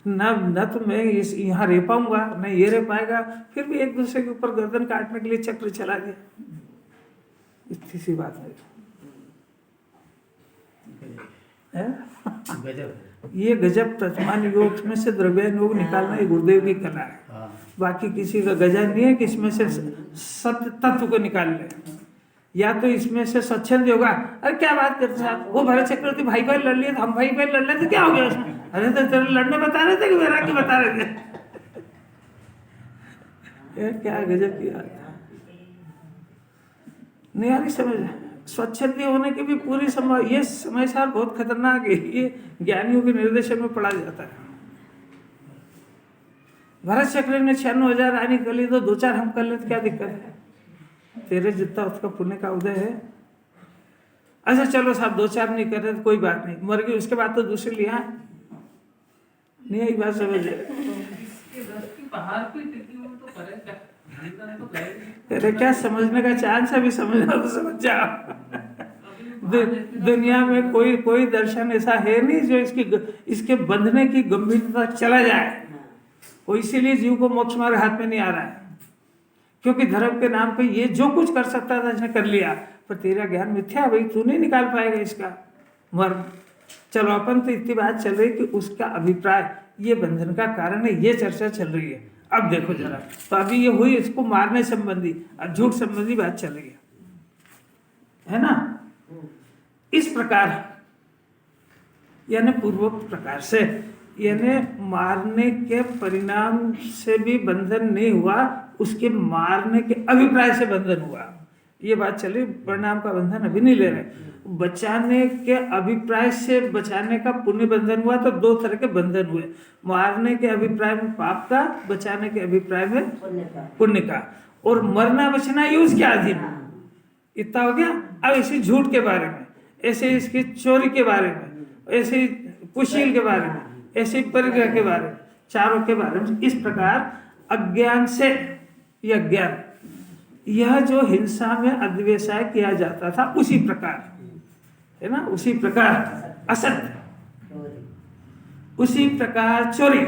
न तो मैं यहाँ रह पाऊंगा, न ये रह पाएगा, फिर भी एक दूसरे के ऊपर गर्दन काटने के लिए चक्र चला गया। इतनी सी बात है। ये गजब तत्मान योग में से द्रव्यान योग निकालना ये गुरुदेव की कला है, बाकी किसी का गजा नहीं है कि इसमें से सत्य तत्व को निकाल ले, या तो इसमें से स्वच्छंद होगा। अरे क्या बात करते साहब, वो भरत चक्रवर्ती भाई भाई लड़ लिए तो हम भाई भाई लड़ रहे थे, क्या हो गया उसमें? अरे तो तेरे लड़ने बता रहे थे कि वैराग्य बता रहे थे। क्या गजब की बात है, नहीं आ रही समझ। स्वच्छंदी होने की भी पूरी संभव, ये समय सार बहुत खतरनाक है, ये ज्ञानियों के निर्देशन में पढ़ा जाता है। भरत चक्र ने 96,000 रानी कर ली तो 2-4 हम कर ले तो क्या दिक्कत है? तेरे जितना उसका पुण्य का उदय है। अच्छा चलो साहब 2-4 नहीं कर रहे तो कोई बात नहीं, मर गई उसके बाद तो दूसरे लिया नहीं आई बात समझ। तेरे क्या समझने का चांस है, अभी समझना तो समझ जाओ। दुनिया में कोई दर्शन ऐसा है नहीं जो इसके बंधने की गंभीरता चला जाए। वो इसीलिए जीव को मोक्ष मार्ग हाथ में नहीं आ रहा है, क्योंकि धर्म के नाम पे ये जो कुछ कर सकता था इसने कर लिया, पर तेरा ज्ञान मिथ्या भाई, तू नहीं निकाल पाएगा इसका मर्म। चलो अपन तो इतनी बात चल रही कि उसका अभिप्राय ये बंधन का कारण है, ये चर्चा चल रही है। अब देखो जरा, तो अभी ये हुई इसको मारने संबंधी, अब झूठ संबंधी बात चल रही है ना। इस प्रकार यानी पूर्वोक्त प्रकार से, यानी मारने के परिणाम से भी बंधन नहीं हुआ, उसके मारने के अभिप्राय से बंधन हुआ। ये बात चली, परिणाम का बंधन अभी नहीं ले रहे। बचाने के अभिप्राय से बचाने का पुण्य बंधन हुआ, तो 2 तरह के बंधन हुए, मारने के अभिप्राय में पाप का, बचाने के अभिप्राय में पुण्य का। और मरना बचना ये उसके अधीन, इतना हो गया। अब इसी झूठ के बारे में, ऐसे इसकी चोरी के बारे में, ऐसे कुशील के बारे में, ऐसे परिग्रह के बारे में, चारों के बारे में। इस प्रकार अज्ञान से या ज्ञान, यह जो हिंसा में अद्वेषाय किया जाता था, उसी प्रकार है ना, उसी प्रकार असत्य, उसी प्रकार चोरी,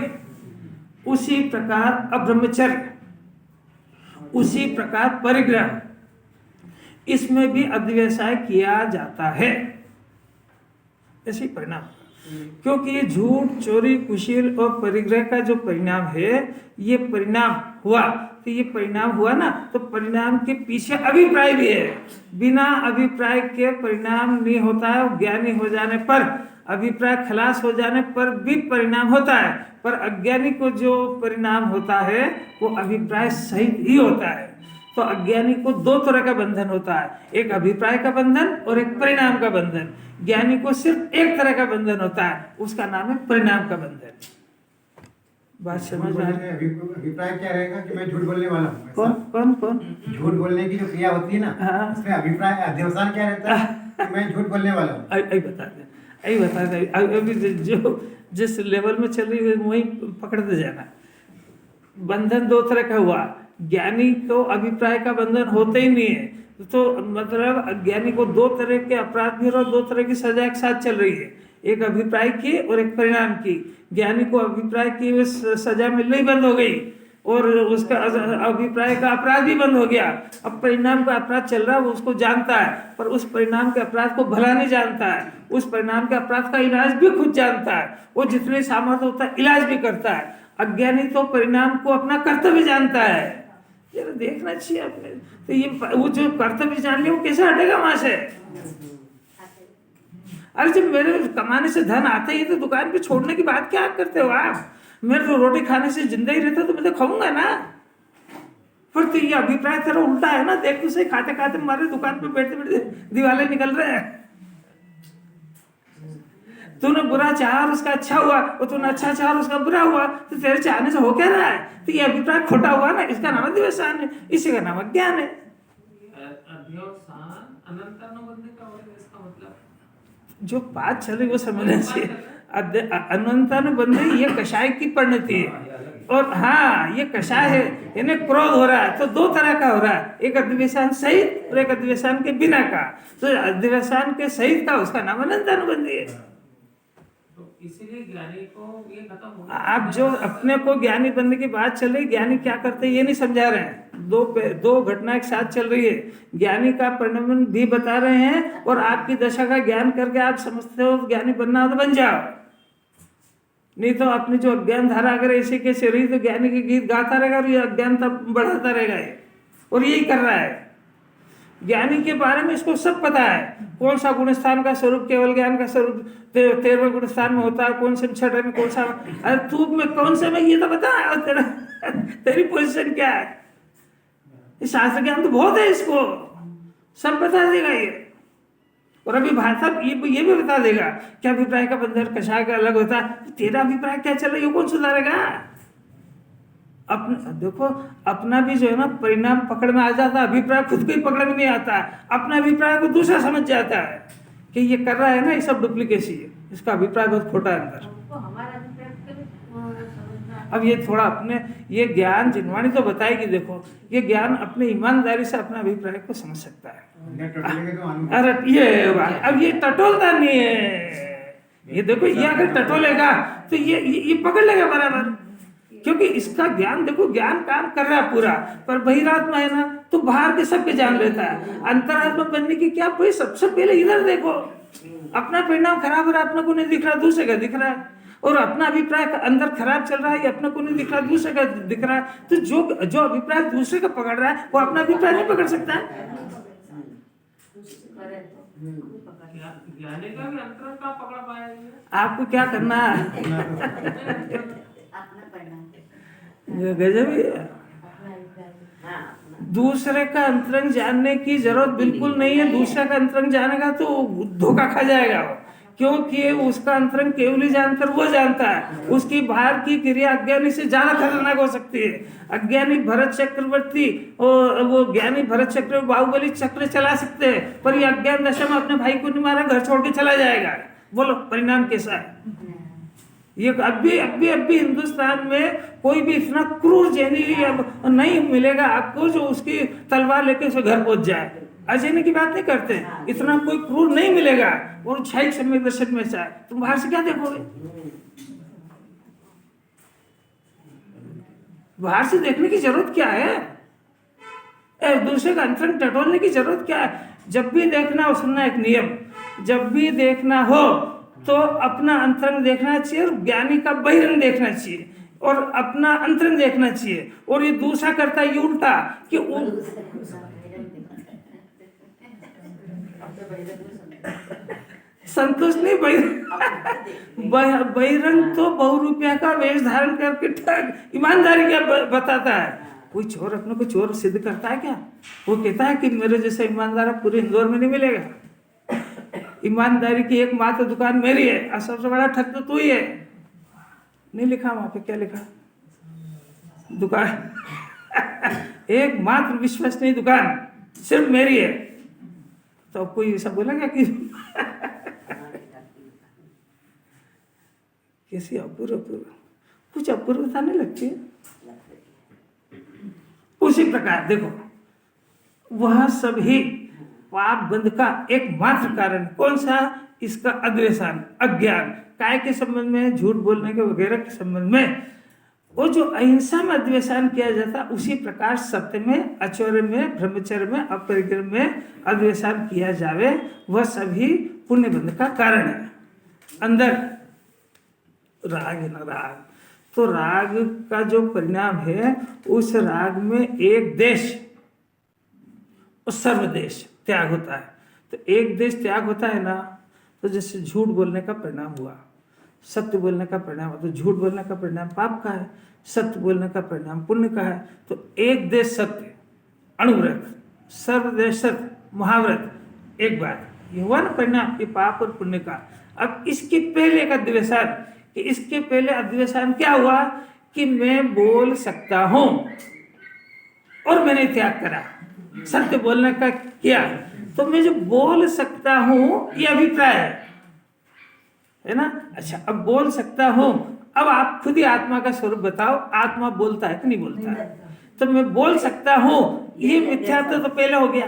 उसी प्रकार अब्रह्मचर्य, उसी प्रकार परिग्रह, इसमें भी अद्वेषाय किया जाता है। ऐसे परिणाम, क्योंकि ये झूठ, चोरी, कुशील और परिग्रह का जो परिणाम है, ये परिणाम हुआ, तो ये परिणाम हुआ ना, तो परिणाम के पीछे अभिप्राय भी है। बिना अभिप्राय के परिणाम नहीं होता है। ज्ञानी हो जाने पर, अभिप्राय खलास हो जाने पर भी परिणाम होता है, पर अज्ञानी को जो परिणाम होता है वो अभिप्राय सहित ही होता है। तो अज्ञानी को 2 तरह का बंधन होता है, एक अभिप्राय का बंधन और एक परिणाम का बंधन। ज्ञानी को सिर्फ एक तरह का बंधन होता है, उसका नाम है परिणाम का बंधन। बात समझ में आ रही है? अभिप्राय क्या रहेगा कि मैं झूठ बोलने वाला हूँ। कौन झूठ बोलने की जो क्रिया होती है ना, हाँ। उसमें अभिप्राय अध्यवसान क्या रहता है कि मैं झूठ बोलने वाला हूँ। बता दे अभी जो जिस लेवल में चल रही है वही पकड़ते जाना। बंधन 2 तरह का हुआ, ज्ञानी को अभिप्राय का बंधन होते ही नहीं है, तो मतलब अज्ञानी को 2 तरह के अपराध भी और 2 तरह की सजा एक साथ चल रही है। एक अभिप्राय की और एक परिणाम की। ज्ञानी को अभिप्राय की सजा मिलनी बंद हो गई और उसका अभिप्राय का अपराध भी बंद हो गया। अब परिणाम का अपराध चल रहा है, वो उसको जानता है, पर उस परिणाम के अपराध को भला नहीं जानता है। उस परिणाम के अपराध का इलाज भी खुद जानता है, वो जितने सामर्थ्य होता है इलाज भी करता है। अज्ञानी तो परिणाम को अपना कर्तव्य जानता है। ये देखना चाहिए आपने, तो ये वो जो कर्तव्य जान लिया वो कैसे हटेगा वहां से? अरे जब मेरे कमाने से धन आता ही तो दुकान पे छोड़ने की बात क्या करते हो आप? मेरे तो रोटी खाने से जिंदा ही रहता तो मैं तो खाऊंगा ना। पर तो ये अभिप्राय तेरा उल्टा है ना, देख तो सही, खाते खाते हमारे दुकान पे बैठते बैठते दिवाले निकल रहे हैं। तूने बुरा चाहा और उसका अच्छा हुआ, और तूने अच्छा चाहा और उसका बुरा हुआ, तो तेरे चाहने से हो क्या रहा है? तो ये अभिप्राय खोटा हुआ ना, इसका नाम दिवसान है, इसी का नाम अज्ञान है। जो बात चल रही वो समझना चाहिए। अनंतानुबंधी ये कषाय की परिणति है, और हाँ ये कषाय है, इन्हें क्रोध हो रहा है तो दो तरह का हो रहा है, एक अधिवेशन सहित और एक अधिवेशन के बिना का। तो अधिवेशन के सहित का उसका नाम अनंतानुबंधी है। तो इसीलिए ज्ञानी को ये खत्म हो। आप जो अपने को ज्ञानी बनने की बात चल रही, ज्ञानी क्या करते हैं ये नहीं समझा रहे हैं। दो घटना एक साथ चल रही है। ज्ञानी का परिणाम भी बता रहे हैं और आपकी दशा का ज्ञान करके आप समझते हो ज्ञानी बनना हो तो बन जाओ, नहीं तो अपनी जो अज्ञान धारा अगर ऐसे कैसे रही तो ज्ञानी के गीत गाता रहेगा और ये अज्ञानता बढ़ाता रहेगा ये, और यही कर रहा है। ज्ञानी के बारे में इसको सब पता है, कौन सा गुण स्थान का स्वरूप केवल ज्ञान का स्वरूप 13वें गुण स्थान में होता है, कौन से 6 में कौन सा, अरे तू में कौन से में ये तो बता, और तेरी पोजीशन क्या है? शास्त्र ज्ञान तो बहुत है, इसको सब बता देगा ये। और अभी भाई साहब ये भी बता देगा क्या अभिप्राय का बंधन कषाय का अलग होता है, तेरा अभिप्राय क्या चल रहा है ये कौन सुधारेगा? अपना देखो, अपना भी जो है ना परिणाम पकड़ में आ जाता है, अभिप्राय खुद को ही पकड़ में नहीं आता है। अपना अभिप्राय को दूसरा समझ जाता है कि ये कर रहा है ना, ये सब डुप्लीकेसी है, इसका अभिप्राय बहुत खोटा है अंदर। अब ये थोड़ा अपने ये ज्ञान जिनवाणी तो बताएगी, देखो ये ज्ञान अपने ईमानदारी से अपने अभिप्राय को समझ सकता है। अरे ये अब ये टटोलता नहीं है, ये देखो ये अगर टटोलेगा तो ये पकड़ लेगा बराबर, क्योंकि इसका ज्ञान देखो ज्ञान काम कर रहा है पूरा, पर बहिरात्मा है ना तो बाहर के सबके जान लेता है। अंतरात्मा बनने की क्या भाई, सबसे पहले इधर देखो, अपना परिणाम खराब हो रहा है, अपना को नहीं दिख रहा, दूसरे का दिख रहा है, और अपना अभिप्राय अंदर खराब चल रहा है, ये अपना को नहीं दिख रहा, दूसरे का दिख रहा है। तो जो अभिप्राय दूसरे का पकड़ रहा है वो अपना अभिप्राय नहीं पकड़ सकता है। ज्ञानी का भी अंतर का पकड़ पाएंगे। आपको क्या करना है? गजब है। दूसरे का अंतरंग जानने की जरूरत बिल्कुल नहीं है। दूसरे का अंतरंग जानेगा तो धोखा खा जाएगा वो, क्योंकि उसका अंतरंग केवल जानकर वो जानता है। उसकी बाहर की क्रिया अज्ञानी से ज्यादा खतरनाक हो सकती है। अज्ञानी भरत चक्रवर्ती और वो ज्ञानी भरत चक्र बाहुबली चक्र चला सकते हैं, पर ये अज्ञान दशा में अपने भाई को नहीं मारा, घर छोड़ के चला जाएगा। बोलो परिणाम कैसा है? ये अभी हिंदुस्तान में कोई भी इतना क्रूर जैनी नहीं मिलेगा आपको जो उसकी तलवार लेके उसे घर पहुंच जाए। अजैनी की बात नहीं करते, इतना कोई क्रूर नहीं मिलेगा। और क्षयिक सम्यक दर्शन में चाहे तुम बाहर से क्या देखोगे? बाहर से देखने की जरूरत क्या है? दूसरे का अंतरंग टटोलने की जरूरत क्या है? जब भी देखना हो, सुनना एक नियम, जब भी देखना हो तो अपना अंतरंग देखना चाहिए और ज्ञानी का बहिरंग देखना चाहिए और अपना अंतरंग देखना चाहिए। और ये दूसरा करता है ये उल्टा कि संतोष नहीं, बहिरंग तो बहुरूपिया का वेश धारण करके ईमानदारी क्या बताता है। कोई चोर अपने को चोर सिद्ध करता है क्या? वो कहता है कि मेरे जैसा ईमानदार पूरे इंदौर में नहीं मिलेगा। ईमानदारी की एक मात्र दुकान मेरी है और सबसे बड़ा ठग तो तू ही है। नहीं लिखा वहां पे, क्या लिखा? दुकान एक मात्र विश्वसनीय दुकान सिर्फ मेरी है। तो कोई ऐसा बोलेगा कि कैसी अपूर्व कुछ अपूर्वता नहीं लगती है? उसी प्रकार देखो, वह सभी पाप बंध का एकमात्र कारण कौन सा? इसका अद्वेषान, अज्ञान, काय के संबंध में, झूठ बोलने के वगैरह के संबंध में। वो जो अहिंसा में अद्वेषान किया जाता, उसी प्रकार सत्य में, आचर्य में, ब्रह्मचर्य में, अपरिग्रह में अद्वेषान किया जावे, वह सभी पुण्य बंध का कारण है। अंदर राग है ना, राग, तो राग का जो परिणाम है, उस राग में एक देश और सर्वदेश त्याग होता है। तो एक देश त्याग होता है ना, तो जैसे झूठ बोलने का परिणाम हुआ, सत्य बोलने का परिणाम, तो झूठ बोलने का परिणाम पाप का है, सत्य बोलने का परिणाम पुण्य का है। तो एक देश सत्य, अणुव्रत, सर्वदेश सत्य, महाव्रत, एक बात ये हुआ ना परिणाम, ये पाप और पुण्य का। अब इसके पहले का द्वेषान, कि इसके पहले अद्वेषान क्या हुआ कि मैं बोल सकता हूं और मैंने त्याग करा, सत्य बोलने का किया, तो मैं जो बोल सकता हूं ये अभिप्राय है ना। अच्छा, अब बोल सकता हूं, अब आप खुद ही आत्मा का स्वरूप बताओ, आत्मा बोलता है कि नहीं बोलता है? तो मैं बोल सकता हूं, ये मिथ्यात्व तो पहले हो गया।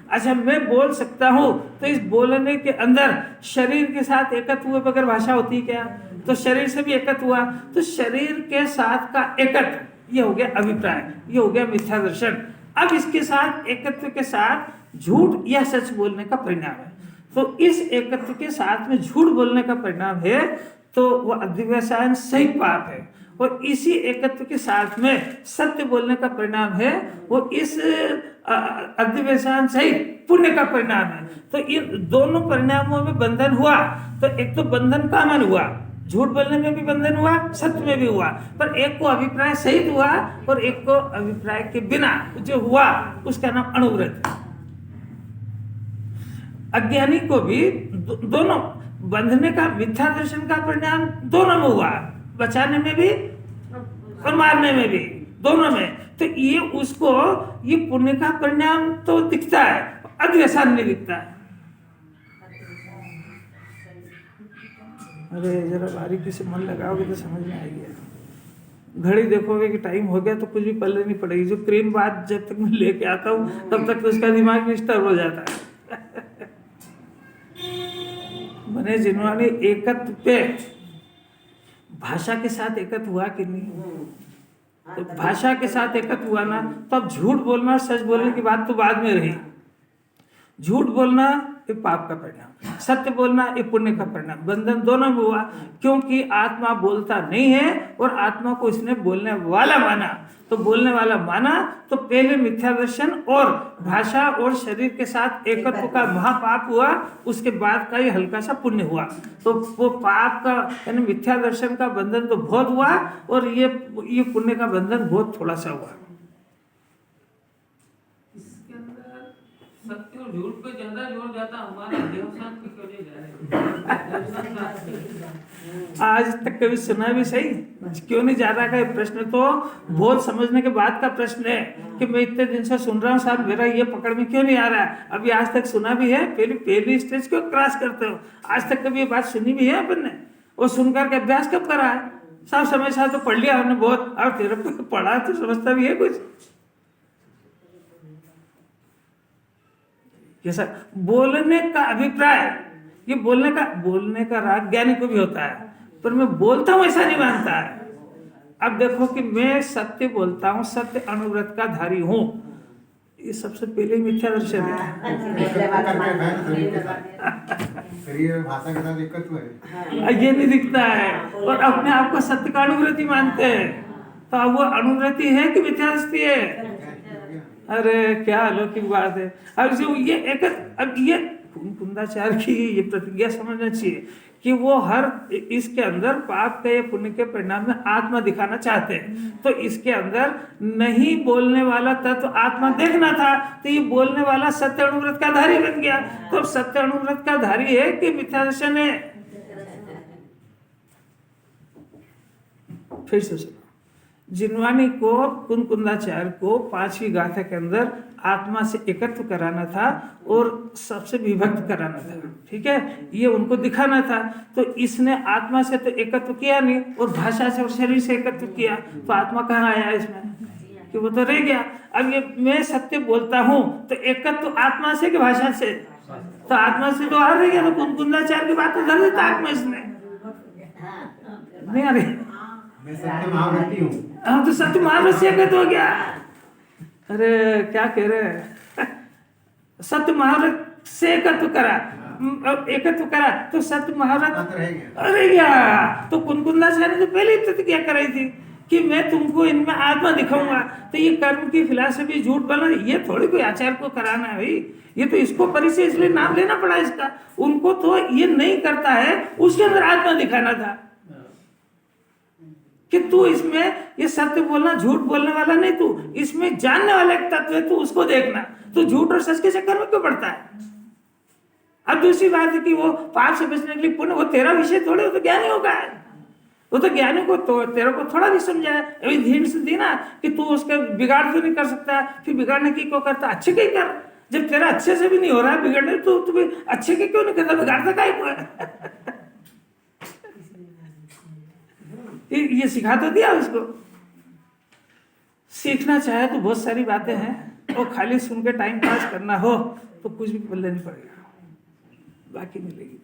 अच्छा, मैं बोल सकता हूं, तो इस बोलने के अंदर शरीर के साथ एकत्व हुए बगैर भाषा होती है क्या? तो शरीर से भी एकत्व हुआ, तो शरीर के साथ का एकत्व, ये हो गया अभिप्राय, ये हो गया मिथ्या दर्शन। अब इसके साथ एकत्व के साथ झूठ या सच बोलने का परिणाम है। तो इस एकत्व के साथ में झूठ बोलने का परिणाम है, तो वह अद्वेषान सही पाप है। और इसी एकत्व के साथ में सत्य बोलने का परिणाम है, वो इस अद्वेषान सहित पुण्य का परिणाम है। तो इन दोनों परिणामों में बंधन हुआ, तो एक तो बंधन का मन हुआ, झूठ बोलने में भी बंधन हुआ, सत्य में भी हुआ, पर एक को अभिप्राय सहित हुआ और एक को अभिप्राय के बिना जो हुआ उसका नाम अणुव्रत है। अज्ञानी को भी दोनों बंधने का, मिथ्या दर्शन का परिणाम दोनों में हुआ, बचाने में भी और मारने में भी, दोनों में। तो ये उसको ये पुण्य का परिणाम तो दिखता है, अद्वेषान नहीं दिखता है। अरे जरा बारीकी से मन लगाओगे तो समझ में आएगी। घड़ी देखोगे कि टाइम हो गया तो कुछ भी पल्ले नहीं पड़ेगी। जो क्रीम बात जब तक मैं लेके आता हूँ तब तक तो उसका दिमाग डिस्टर्ब हो जाता है। मैंने जिन्होंने एकत्व पे भाषा के साथ एकत्व हुआ कि नहीं? तो भाषा के साथ एकत्व हुआ ना, तब झूठ बोलना सच बोलने की बात तो बाद में रही। झूठ बोलना ये पाप का परिणाम, सत्य बोलना ये पुण्य का परिणाम, बंधन दोनों में हुआ। क्योंकि आत्मा बोलता नहीं है और आत्मा को इसने बोलने वाला माना, तो बोलने वाला माना तो पहले मिथ्या दर्शन और भाषा और शरीर के साथ एकत्व का महापाप हुआ, उसके बाद का ये हल्का सा पुण्य हुआ। तो वो पाप का यानी मिथ्या दर्शन का बंधन तो बहुत हुआ और ये पुण्य का बंधन बहुत थोड़ा सा हुआ। इसके अंदर सत्य और झूठ पे ज्यादा जोर जाता, हमारा देवसान पे क्यों नहीं जा रहे? आज तक कभी सुना भी सही क्यों नहीं जा रहा? का प्रश्न तो बहुत समझने के बाद का प्रश्न है कि मैं इतने दिन से सुन रहा हूँ साहब, मेरा ये पकड़ में क्यों नहीं आ रहा है? अभी आज तक सुना भी है, पहली स्टेज क्यों क्रॉस करते हो? आज तक कभी ये बात सुनी भी है अपन ने? और सुनकर के अभ्यास कब करा है साहब? समय साथ तो पढ़ लिया हमने बहुत, और तेरे को पढ़ा तो समझता भी है कुछ। कैसा बोलने का अभिप्राय, ये बोलने का राग ज्ञानी को भी होता है, पर मैं बोलता हूं ऐसा नहीं मानता है। अब देखो कि मैं सत्य बोलता हूं, सत्य अनुव्रत का धारी हूं, ये सबसे पहले मिथ्या दर्शन है। शरीर भाषा के साथ एकत्व है, ये नहीं दिखता है और अपने आप को सत्य का अनुव्रति मानते हैं। तो अब वो अनुव्रति है कि मिथ्या दृष्टि है? अरे क्या अलौकिक बात है। अब जो ये एक, अब ये कुंदाचार की ये प्रतिज्ञा समझना चाहिए कि वो हर इसके अंदर पाप के या पुण्य के परिणाम में आत्मा दिखाना चाहते हैं। तो इसके अंदर नहीं बोलने वाला तत्व आत्मा देखना था, तो ये बोलने वाला सत्य अनुव्रत का धारी बन गया। तो सत्य अनुव्रत का धारी है कि मिथ्या दर्शन है? फिर से सुनो, जिनवानी को कुंदाचार्य को 5वीं गाथा के अंदर आत्मा से एकत्व कराना था और सबसे विभक्त कराना था, ठीक है, ये उनको दिखाना था। तो इसने आत्मा से तो एकत्व किया नहीं और भाषा से और शरीर से एकत्व किया, तो आत्मा कहाँ आया इसमें? कि वो तो रह गया। अब ये मैं सत्य बोलता हूँ तो एकत्व आत्मा से कि भाषा से? तो आत्मा से तो आ रही है, तो कुंकुंदाचार्य की बात तो धर देता आत्मा इसने नहीं आ रही। मैं सत्य महाव्रती हूँ। हम तो सत्य महावृत हो गया। अरे क्या कह रहे हैं सत्य महाव्रत से एकत्व करा तो सत्य महाव्रत रह गया। तो कुंकुंदाचार्य ने तो पहले ही प्रतिज्ञा कराई थी कि मैं तुमको इनमें आत्मा दिखाऊंगा। तो ये कर्म की फिलॉसफी झूठ बोलना, ये थोड़ी कोई आचार्य को कराना है भाई, ये तो इसको परिचय इसलिए नाम लेना पड़ा इसका। उनको तो ये नहीं करता है, उसके अंदर आत्मा दिखाना था कि तू इसमें ये सत्य बोलना झूठ बोलने वाला नहीं, तू इसमें जानने वाला एक तत्व है, तू उसको देखना। तो झूठ और सच के चक्कर में क्यों पड़ता है? अब दूसरी बात है कि वो पाप से बचने के लिए पुण्य, वो तेरा विषय थोड़े, वो तो ज्ञानी होगा। वो तो ज्ञानी को तो तेरे को थोड़ा भी समझाए, अभी धीरे से दी ना कि तू उसका बिगाड़ तो नहीं कर सकता, फिर बिगाड़ने की क्यों करता, अच्छे के कर। जब तेरा अच्छे से भी नहीं हो रहा है बिगड़ने, तो तुम्हें अच्छे के क्यों नहीं करता, बिगाड़ता काहे को है? ये सिखा तो दिया उसको। सीखना चाहे तो बहुत सारी बातें हैं, और खाली सुन के टाइम पास करना हो तो कुछ भी पल्ले नहीं पड़ेगा, बाकी मिलेगी।